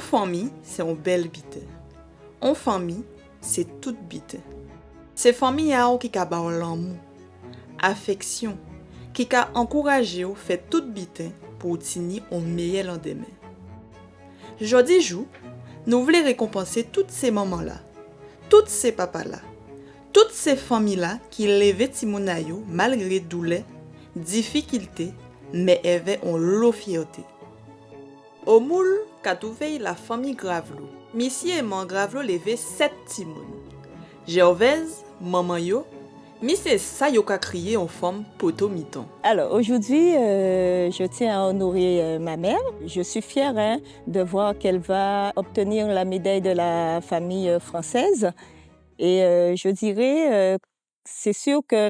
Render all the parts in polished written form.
famille, c'est une belle bite. En famille, c'est toute bite. C'est famille qui a l'amour, affection, qui a encouragé ou fait toute bite pour tenir un meilleur lendemain. Jodi jou, nous voulons récompenser toutes ces mamans-là, toutes ces papas-là, toutes ces familles-là qui levaient Timonayo malgré douleur, difficultés, mais avaient une fierté. Au moule, qu'a trouvé la famille Gravelo. Monsieur et maman Gravelo levé 7 timoun. Gervaise, maman yo, monsieur ça yo ka crié en forme poto miton. Alors aujourd'hui, je tiens à honorer ma mère. Je suis fière de voir qu'elle va obtenir la médaille de la famille française. Et je dirais, c'est sûr que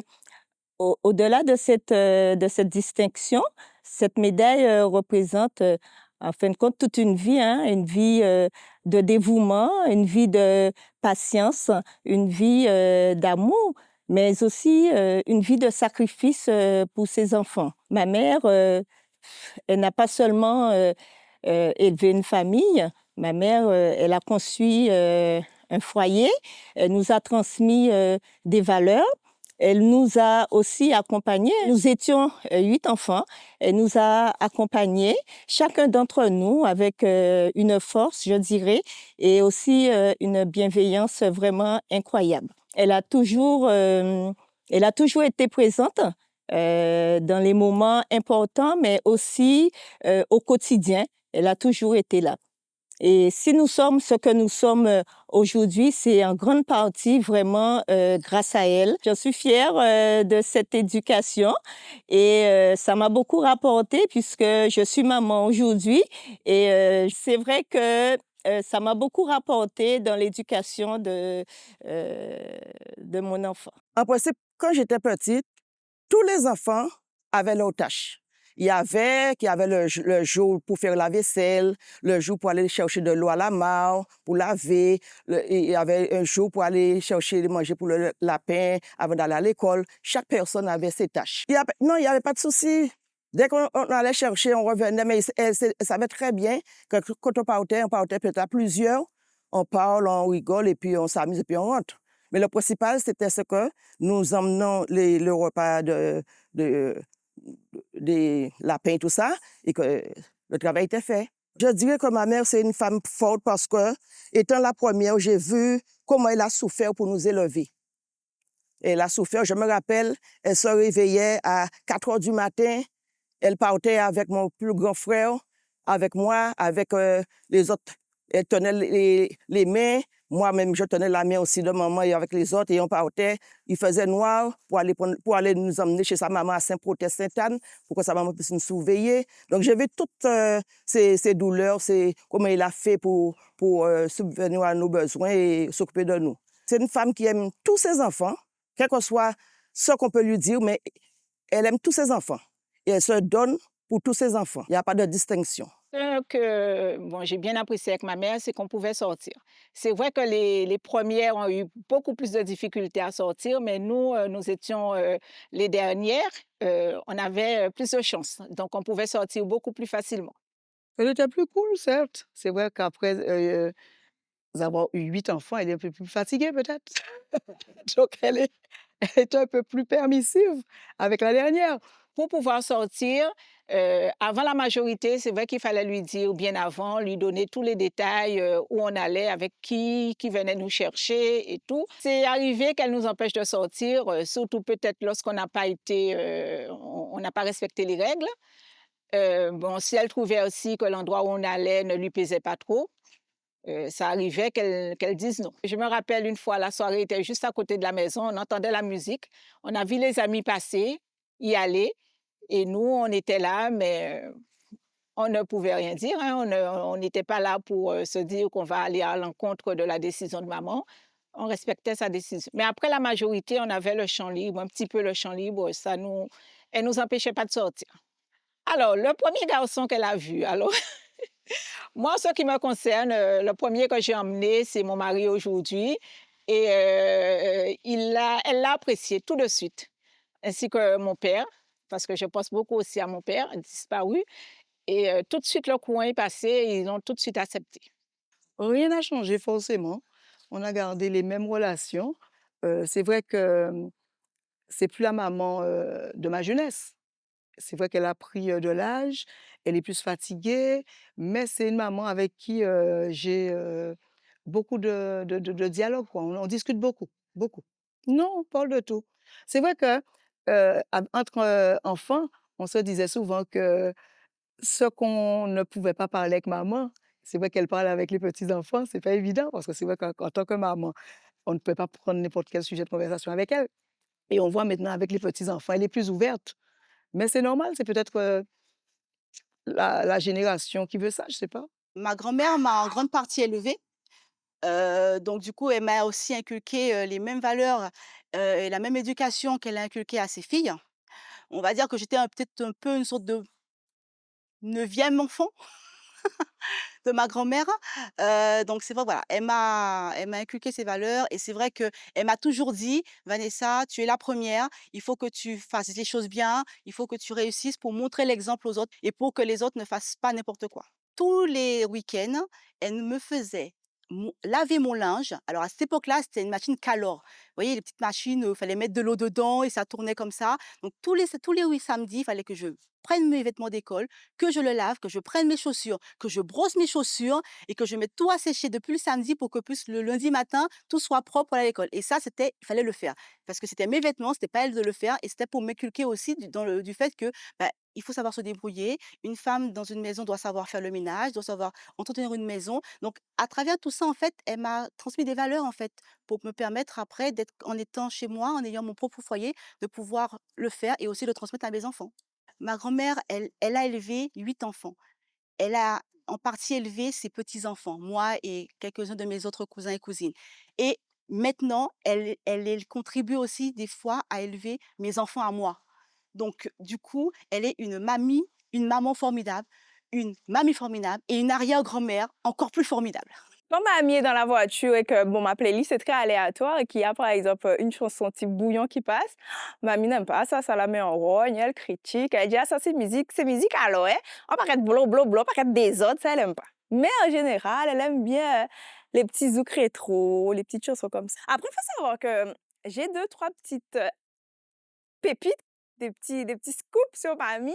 au-delà de cette distinction, cette médaille représente en fin de compte toute une vie de dévouement, une vie de patience, une vie d'amour, mais aussi une vie de sacrifice pour ses enfants. Ma mère, elle n'a pas seulement élevé une famille, ma mère, elle a construit un foyer, elle nous a transmis des valeurs. Elle nous a aussi accompagnés. Nous étions 8 enfants. Elle nous a accompagnés, chacun d'entre nous avec une force, je dirais, et aussi une bienveillance vraiment incroyable. Elle a toujours été présente dans les moments importants, mais aussi au quotidien. Elle a toujours été là. Et si nous sommes ce que nous sommes aujourd'hui, c'est en grande partie vraiment grâce à elle. Je suis fière de cette éducation et ça m'a beaucoup rapporté puisque je suis maman aujourd'hui. Et c'est vrai que ça m'a beaucoup rapporté dans l'éducation de mon enfant. En principe, quand j'étais petite, tous les enfants avaient leurs tâches. Il y avait le jour pour faire la vaisselle, le jour pour aller chercher de l'eau à la mare, pour laver. Il y avait un jour pour aller chercher manger pour le lapin avant d'aller à l'école. Chaque personne avait ses tâches. Il n'y avait pas de souci. Dès qu'on allait chercher, on revenait, mais elle savait très bien que quand on partait peut-être à plusieurs, on parle, on rigole, et puis on s'amuse, et puis on rentre. Mais le principal, c'était ce que nous emmenons le repas des lapins, tout ça, et que le travail était fait. Je dirais que ma mère, c'est une femme forte parce que, étant la première, j'ai vu comment elle a souffert pour nous élever. Elle a souffert, je me rappelle, elle se réveillait à 4 heures du matin, elle partait avec mon plus grand frère, avec moi, avec les autres. Elle tenait les mains, moi-même je tenais la main aussi de maman et avec les autres et on partait. Il faisait noir pour aller nous emmener chez sa maman à Saint-Protais-Sainte-Anne pour que sa maman puisse nous surveiller. Donc j'ai vu toutes ces douleurs, comment il a fait pour subvenir à nos besoins et s'occuper de nous. C'est une femme qui aime tous ses enfants, quel que soit ce qu'on peut lui dire, mais elle aime tous ses enfants et elle se donne pour tous ses enfants. Il n'y a pas de distinction. J'ai bien apprécié avec ma mère, c'est qu'on pouvait sortir. C'est vrai que les premières ont eu beaucoup plus de difficultés à sortir, mais nous étions les dernières, on avait plus de chance. Donc, on pouvait sortir beaucoup plus facilement. Elle était plus cool, certes. C'est vrai qu'après avoir eu 8 enfants, elle est un peu plus fatiguée peut-être. Donc, elle était un peu plus permissive avec la dernière. Pour pouvoir sortir, avant la majorité, c'est vrai qu'il fallait lui dire bien avant, lui donner tous les détails, où on allait, avec qui venait nous chercher et tout. C'est arrivé qu'elle nous empêche de sortir, surtout peut-être lorsqu'on n'a pas on n'a pas respecté les règles. Si elle trouvait aussi que l'endroit où on allait ne lui plaisait pas trop, ça arrivait qu'elle dise non. Je me rappelle une fois, la soirée était juste à côté de la maison, on entendait la musique, on a vu les amis passer, y aller. Et nous, on était là, mais on ne pouvait rien dire. On n'était pas là pour se dire qu'on va aller à l'encontre de la décision de maman. On respectait sa décision. Mais après la majorité, on avait le champ libre, un petit peu le champ libre. Elle nous empêchait pas de sortir. Alors, le premier garçon qu'elle a vu, alors, moi, ce qui me concerne, le premier que j'ai emmené, c'est mon mari aujourd'hui. Et elle l'a apprécié tout de suite, ainsi que mon père, parce que je pense beaucoup aussi à mon père, disparu. Et tout de suite, le courant est passé et ils ont tout de suite accepté. Rien n'a changé forcément. On a gardé les mêmes relations. C'est vrai que, c'est plus la maman, de ma jeunesse. C'est vrai qu'elle a pris, de l'âge, elle est plus fatiguée, mais c'est une maman avec qui, j'ai, beaucoup de dialogue, quoi. On discute beaucoup, beaucoup. Non, on parle de tout. C'est vrai que, entre, enfants, on se disait souvent que ce qu'on ne pouvait pas parler avec maman, c'est vrai qu'elle parle avec les petits-enfants, c'est pas évident parce que c'est vrai qu'en tant que maman, on ne peut pas prendre n'importe quel sujet de conversation avec elle et on voit maintenant avec les petits-enfants, elle est plus ouverte. Mais c'est normal, c'est peut-être, la génération qui veut ça, je sais pas. Ma grand-mère m'a en grande partie élevée, donc du coup, elle m'a aussi inculqué, les mêmes valeurs, et la même éducation qu'elle a inculquée à ses filles. On va dire que j'étais peut-être un peu une sorte de neuvième enfant de ma grand-mère, donc c'est vrai, voilà, elle m'a inculqué ces valeurs et c'est vrai qu'elle m'a toujours dit: «Vanessa, tu es la première, il faut que tu fasses les choses bien, il faut que tu réussisses pour montrer l'exemple aux autres et pour que les autres ne fassent pas n'importe quoi». Tous les week-ends, elle me faisait laver mon linge. Alors à cette époque-là, c'était une machine Calor. Vous voyez les petites machines, il fallait mettre de l'eau dedans et ça tournait comme ça. Donc tous les oui samedis, il fallait que je prenne mes vêtements d'école, que je le lave, que je prenne mes chaussures, que je brosse mes chaussures et que je mette tout à sécher depuis le samedi pour que plus le lundi matin, tout soit propre pour aller à l'école. Et ça, il fallait le faire parce que c'était mes vêtements, c'était pas elle de le faire et c'était pour m'inculquer aussi du fait que, bah, il faut savoir se débrouiller. Une femme dans une maison doit savoir faire le ménage, doit savoir entretenir une maison. Donc à travers tout ça, en fait, elle m'a transmis des valeurs, en fait, pour me permettre après d'être en étant chez moi, en ayant mon propre foyer, de pouvoir le faire et aussi le transmettre à mes enfants. Ma grand-mère, elle a élevé 8 enfants. Elle a en partie élevé ses petits-enfants, moi et quelques-uns de mes autres cousins et cousines. Et maintenant, elle contribue aussi des fois à élever mes enfants à moi. Donc du coup, elle est une maman formidable, une mamie formidable et une arrière-grand-mère encore plus formidable. Quand mamie est dans la voiture et que bon, ma playlist est très aléatoire et qu'il y a par exemple une chanson type bouillon qui passe, mamie n'aime pas ça, ça la met en rogne, elle critique, elle dit ah ça c'est musique alors hein, on va mettre blo blo blo, pas mettre des autres, ça elle aime pas. Mais en général, elle aime bien les petits zouk rétro, les petites chansons comme ça. Après, il faut savoir que j'ai deux, trois petites pépites, des petits scoops sur mamie.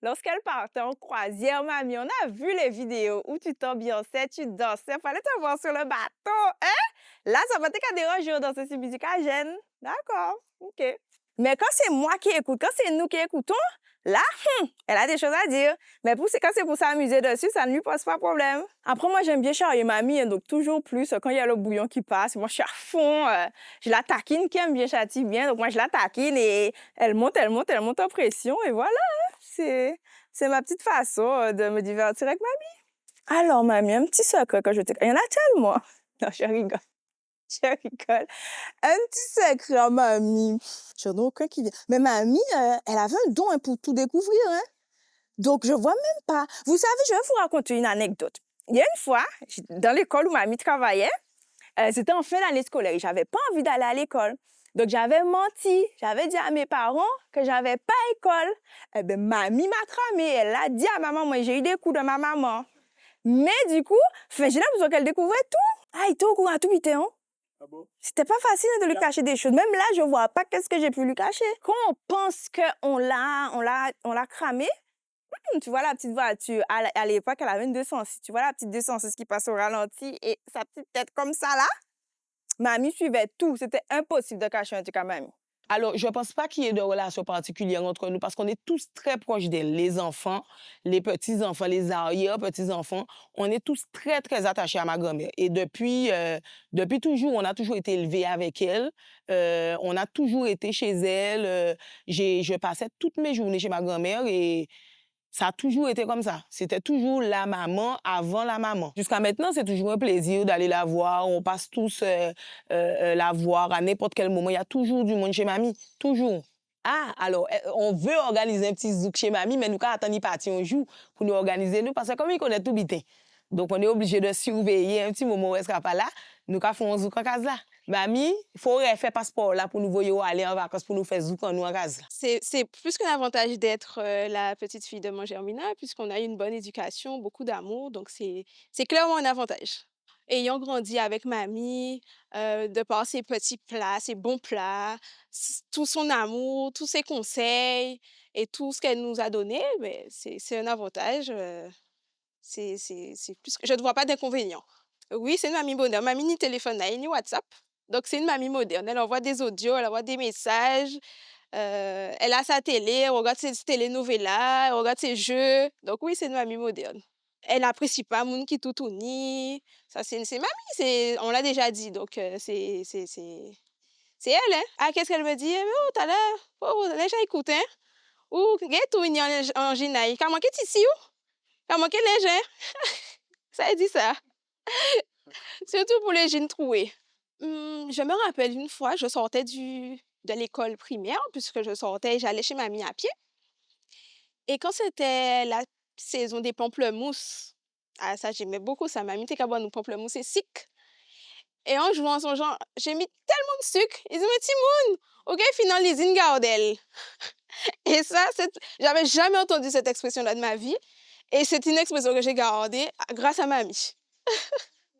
Lorsqu'elle partait en croisière, mamie, on a vu les vidéos où tu t'ambiançais, tu dansais, fallait te voir sur le bateau, hein? Là, ça va être qu'à déranger dans ces musique à gêne. D'accord, ok. Mais quand c'est moi qui écoute, quand c'est nous qui écoutons, là, elle a des choses à dire. Mais quand c'est pour s'amuser dessus, ça ne lui pose pas problème. Après, moi, j'aime bien charrier mamie, hein, donc toujours plus, quand il y a le bouillon qui passe, moi, je suis à fond, je la taquine, qui aime bien châtie bien, donc moi, je la taquine et elle monte en pression, et voilà, hein, c'est ma petite façon de me divertir avec mamie. Alors, mamie, un petit secret que je te... Il y en a tellement. Non, je rigole. Je rigole. Un petit secret à mamie. J'en ai aucun qui vient. Mais mamie, elle avait un don hein, pour tout découvrir. Hein. Donc, je vois même pas. Vous savez, je vais vous raconter une anecdote. Il y a une fois, dans l'école où mamie travaillait, c'était en fin d'année scolaire. J'avais pas envie d'aller à l'école. Donc, j'avais menti. J'avais dit à mes parents que j'avais pas école. Eh ben, mamie m'a cramé. Elle a dit à ma maman, j'ai eu des coups de ma maman. Mais du coup, j'ai l'impression qu'elle découvrait tout. Ah, il était au courant tout vite, hein? Ah bon? C'était pas facile de lui cacher des choses. Même là, je vois pas qu'est-ce que j'ai pu lui cacher. Quand on pense on l'a cramé, tu vois la petite voiture, à l'époque, elle avait une 206. Tu vois la petite 206 qui passe au ralenti et sa petite tête comme ça, là? Mamie suivait tout. C'était impossible de cacher un truc à mamie. Alors, je ne pense pas qu'il y ait de relation particulière entre nous parce qu'on est tous très proches d'elle. Les enfants, les petits-enfants, les arrière-petits-enfants, on est tous très, très attachés à ma grand-mère. Et depuis toujours, on a toujours été élevés avec elle. On a toujours été chez elle. Je passais toutes mes journées chez ma grand-mère et ça a toujours été comme ça. C'était toujours la maman avant la maman. Jusqu'à maintenant, c'est toujours un plaisir d'aller la voir. On passe tous la voir à n'importe quel moment. Il y a toujours du monde chez mamie. Toujours. Ah, alors, on veut organiser un petit zouk chez mamie, mais nous, quand attendons partir un jour pour nous organiser, nous, parce que comme ils connaissent tout bitin. Donc, on est obligé de surveiller un petit moment où elle sera pas là. Nous, quand faisons un zouk en case là. Mamie, il faut faire passeport là pour nous voyer aller en vacances pour nous faire zouk en nous en case là. C'est plus qu'un avantage d'être la petite fille de Montgermina, puisqu'on a eu une bonne éducation, beaucoup d'amour, donc c'est clairement un avantage. ayant grandi avec mamie, de par ses petits plats, ses bons plats, tout son amour, tous ses conseils et tout ce qu'elle nous a donné, ben, c'est un avantage. C'est plus que je ne vois pas d'inconvénient. Oui, c'est une mamie bonheur. Mamie ni téléphone n'a ni WhatsApp. Donc, c'est une mamie moderne. Elle envoie des audios, elle envoie des messages. Elle a sa télé, elle regarde ses telenovelas, elle regarde ses jeux. Donc, oui, c'est une mamie moderne. Elle n'apprécie pas moun qui tout ni. Ça, c'est mamie, on l'a déjà dit. Donc, c'est elle, hein. Ah, qu'est-ce qu'elle me dit? Mais oh, t'as l'air, oh, les gens écoutent, hein. Ou, qu'est-ce que tu en ginaï? Comment que tu ici, ou? Comment que les gens? Ça, elle dit ça. Surtout pour les jeunes troués. Je me rappelle une fois, je sortais de l'école primaire, puisque je sortais, j'allais chez mamie à pied. Et quand c'était la saison des pamplemousses, ah ça j'aimais beaucoup ça, mamie était capable de nous pamplemousse et sick. Et en jouant son genre, j'ai mis tellement de sucre. Ils disent, mais Timoun, ok, final les gardelle. Et ça, j'avais jamais entendu cette expression-là de ma vie. Et c'est une expression que j'ai gardée grâce à mamie.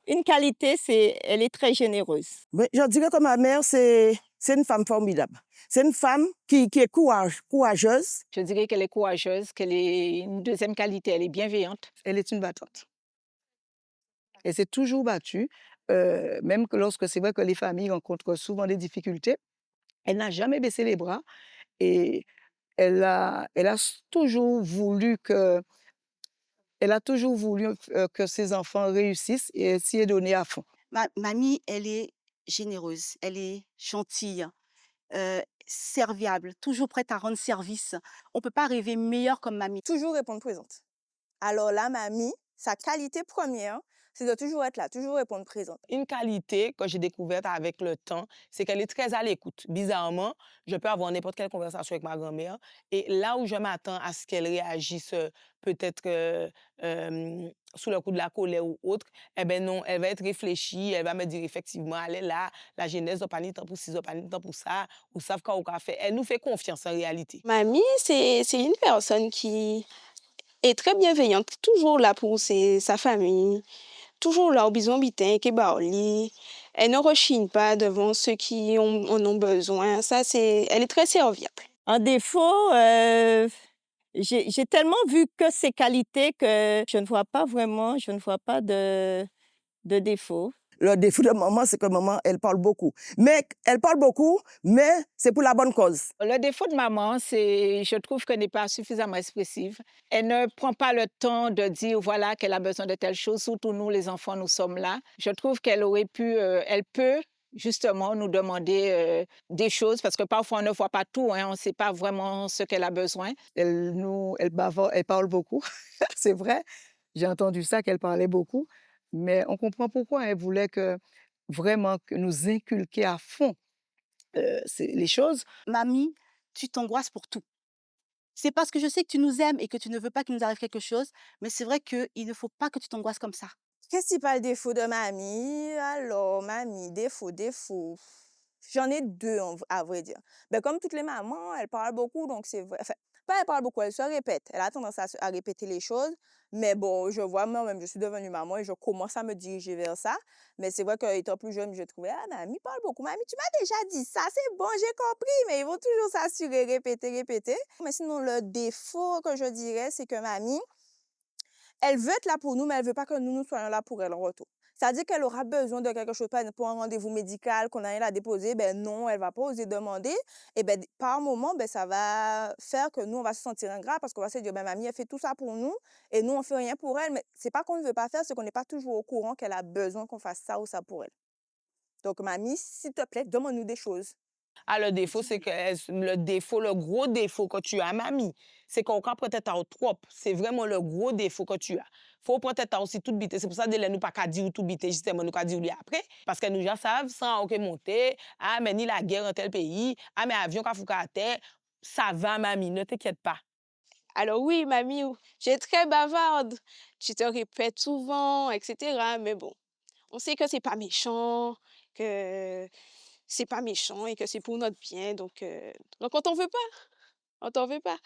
Une qualité, elle est très généreuse. Mais je dirais que ma mère, c'est une femme formidable. C'est une femme qui est courageuse. Je dirais qu'elle est courageuse, qu'elle est une deuxième qualité, elle est bienveillante. Elle est une battante. Elle s'est toujours battue, même que lorsque c'est vrai que les familles rencontrent souvent des difficultés, elle n'a jamais baissé les bras et elle a toujours voulu que que ses enfants réussissent et elle s'y est donnée à fond. Mamie, elle est généreuse, elle est gentille, serviable, toujours prête à rendre service. On ne peut pas rêver meilleur comme mamie. Toujours répondre présente. Alors là, mamie, sa qualité première, c'est de toujours être là, toujours répondre présente. Une qualité que j'ai découverte avec le temps, c'est qu'elle est très à l'écoute. Bizarrement, je peux avoir n'importe quelle conversation avec ma grand-mère et là où je m'attends à ce qu'elle réagisse peut-être sous le coup de la colère ou autre, eh ben non, elle va être réfléchie, elle va me dire effectivement, elle est là, la jeunesse n'a pas ni temps pour ci, n'a pas ni temps pour ça, ou savent quoi ou quoi faire. Elle nous fait confiance en réalité. Mamie, c'est une personne qui est très bienveillante, toujours là pour sa famille, toujours là au besoin bitin, qui baoli. Elle ne rechigne pas devant ceux qui en ont besoin. Ça, elle est très serviable. En défaut, j'ai tellement vu que ses qualités que je ne vois pas de défaut. Le défaut de maman, c'est que maman, elle parle beaucoup. Mais elle parle beaucoup, mais c'est pour la bonne cause. Le défaut de maman, je trouve qu'elle n'est pas suffisamment expressive. Elle ne prend pas le temps de dire, voilà, qu'elle a besoin de telle chose. Surtout nous, les enfants, nous sommes là. Je trouve qu'elle aurait pu, elle peut justement nous demander des choses parce que parfois on ne voit pas tout, hein, on ne sait pas vraiment ce qu'elle a besoin. Elle parle beaucoup, c'est vrai. J'ai entendu ça, qu'elle parlait beaucoup. Mais on comprend pourquoi elle voulait vraiment que nous inculquer à fond les choses. Mamie, tu t'angoisses pour tout. C'est parce que je sais que tu nous aimes et que tu ne veux pas qu'il nous arrive quelque chose, mais c'est vrai qu'il ne faut pas que tu t'angoisses comme ça. Qu'est-ce qui parle défaut de mamie? Alors, mamie, défaut. J'en ai deux, à vrai dire. Ben, comme toutes les mamans, elle parle beaucoup, donc c'est vrai. Enfin, pas elle parle beaucoup, elle se répète. Elle a tendance à répéter les choses. Mais bon, je vois moi-même, je suis devenue maman et je commence à me diriger vers ça. Mais c'est vrai qu'étant plus jeune, je trouvais, ah, mamie parle beaucoup. Mamie, tu m'as déjà dit ça, c'est bon, j'ai compris. Mais ils vont toujours s'assurer, répéter. Mais sinon, le défaut que je dirais, c'est que mamie, elle veut être là pour nous, mais elle veut pas que nous soyons là pour elle en retour. C'est-à-dire qu'elle aura besoin de quelque chose, par exemple, pour un rendez-vous médical, qu'on a rien à déposer, ben non, elle va pas oser demander. Et ben, par moment, ben, ça va faire que nous, on va se sentir ingrat parce qu'on va se dire, ben, mamie, elle fait tout ça pour nous et nous, on fait rien pour elle. Mais c'est pas qu'on ne veut pas faire, c'est qu'on n'est pas toujours au courant qu'elle a besoin qu'on fasse ça ou ça pour elle. Donc, mamie, s'il te plaît, demande-nous des choses. Ah, le défaut, c'est que le gros défaut que tu as, mamie, c'est qu'on prend peut-être trop. C'est vraiment le gros défaut que tu as. Faut peut-être aussi tout biter. C'est pour ça que nous pas qu'à dire tout biter, justement, nous qu'à dire après. Parce que nous déjà savent, sans aucun monter, ah, mais ni la guerre dans tel pays, ah, mais avion qu'a foutu à terre. Ça va, mamie, ne t'inquiète pas. Alors oui, mamie, j'ai très bavarde. Tu te répètes souvent, etc. Mais bon, on sait que c'est pas méchant, que c'est pas méchant et que c'est pour notre bien. Donc on t'en veut pas. On t'en veut pas.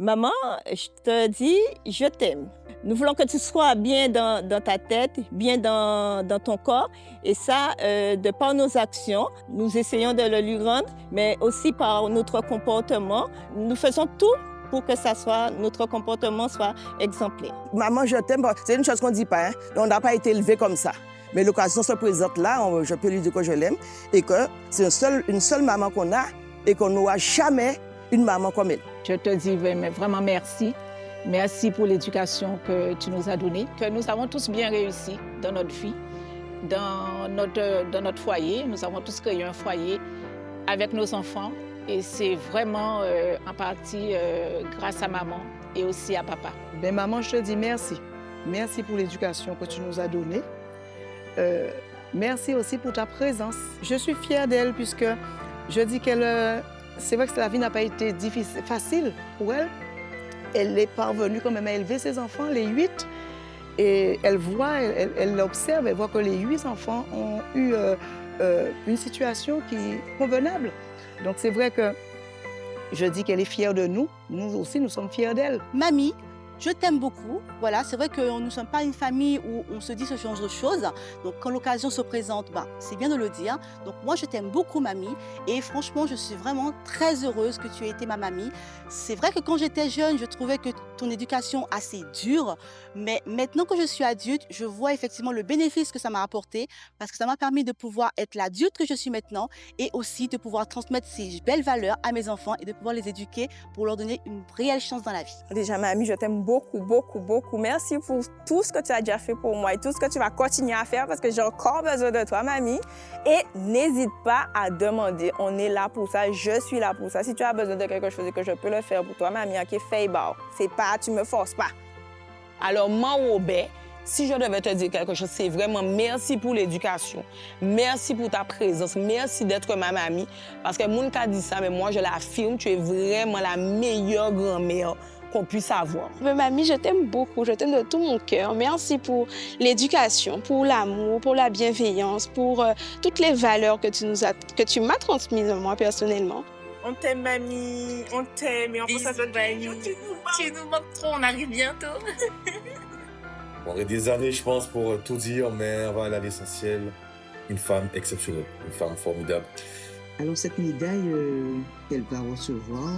Maman, je te dis, je t'aime. Nous voulons que tu sois bien dans ta tête, bien dans ton corps. Et ça, de par nos actions, nous essayons de le lui rendre, mais aussi par notre comportement. Nous faisons tout pour que notre comportement soit exemplaire. Maman, je t'aime, c'est une chose qu'on ne dit pas, hein. On n'a pas été élevé comme ça. Mais l'occasion se présente là, je peux lui dire que je l'aime et que c'est une seule maman qu'on a et qu'on n'aura jamais une maman comme elle. Je te dis vraiment merci. Merci pour l'éducation que tu nous as donnée, que nous avons tous bien réussi dans notre vie, dans notre foyer. Nous avons tous créé un foyer avec nos enfants et c'est vraiment en partie grâce à maman et aussi à papa. Ben, maman, je te dis merci. Merci pour l'éducation que tu nous as donnée. Merci aussi pour ta présence. Je suis fière d'elle puisque je dis qu'elle... c'est vrai que la vie n'a pas été facile pour elle. Elle est parvenue quand même à élever ses enfants, les 8. Et elle voit, elle observe, elle voit que les 8 enfants ont eu une situation qui est convenable. Donc c'est vrai que je dis qu'elle est fière de nous. Nous aussi, nous sommes fiers d'elle. Mamie, je t'aime beaucoup. Voilà, c'est vrai que nous ne sommes pas une famille où on se dit ce genre de choses. Donc, quand l'occasion se présente, c'est bien de le dire. Donc, moi, je t'aime beaucoup, mamie. Et franchement, je suis vraiment très heureuse que tu aies été ma mamie. C'est vrai que quand j'étais jeune, je trouvais que ton éducation assez dure. Mais maintenant que je suis adulte, je vois effectivement le bénéfice que ça m'a apporté parce que ça m'a permis de pouvoir être l'adulte que je suis maintenant et aussi de pouvoir transmettre ces belles valeurs à mes enfants et de pouvoir les éduquer pour leur donner une réelle chance dans la vie. Déjà, mamie, je t'aime beaucoup, beaucoup, beaucoup. Merci pour tout ce que tu as déjà fait pour moi et tout ce que tu vas continuer à faire parce que j'ai encore besoin de toi, mamie. Et n'hésite pas à demander. On est là pour ça. Je suis là pour ça. Si tu as besoin de quelque chose et que je peux le faire pour toi, mamie, ok, fais bar. C'est pas, tu me forces pas. Alors, Robert, si je devais te dire quelque chose, c'est vraiment merci pour l'éducation, merci pour ta présence, merci d'être ma mamie. Parce que moun ka dit ça, mais moi je l'affirme, tu es vraiment la meilleure grand-mère qu'on puisse avoir. Mais mamie, je t'aime beaucoup, je t'aime de tout mon cœur. Merci pour l'éducation, pour l'amour, pour la bienveillance, pour toutes les valeurs que tu m'as transmises moi personnellement. On t'aime, mamie, on t'aime et on pense à toi, mamie. Tu nous manques trop, on arrive bientôt. On aurait des années, je pense, pour tout dire, mais on va aller à l'essentiel. Une femme exceptionnelle, une femme formidable. Alors, cette médaille qu'elle va recevoir,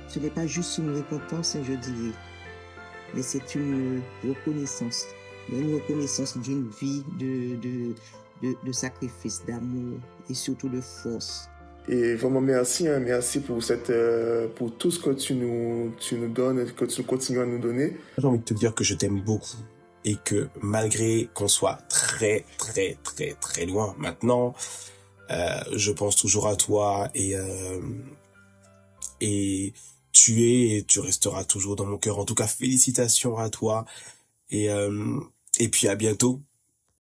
ce n'est pas juste une récompense, je dirais, mais c'est une reconnaissance. Une reconnaissance d'une vie de sacrifice, d'amour et surtout de force. Et vraiment merci, hein, merci pour tout ce que tu nous donnes, que tu continues à nous donner. J'ai envie de te dire que je t'aime beaucoup et que malgré qu'on soit très, très, très, très loin maintenant, je pense toujours à toi et tu es et tu resteras toujours dans mon cœur. En tout cas, félicitations à toi et puis à bientôt.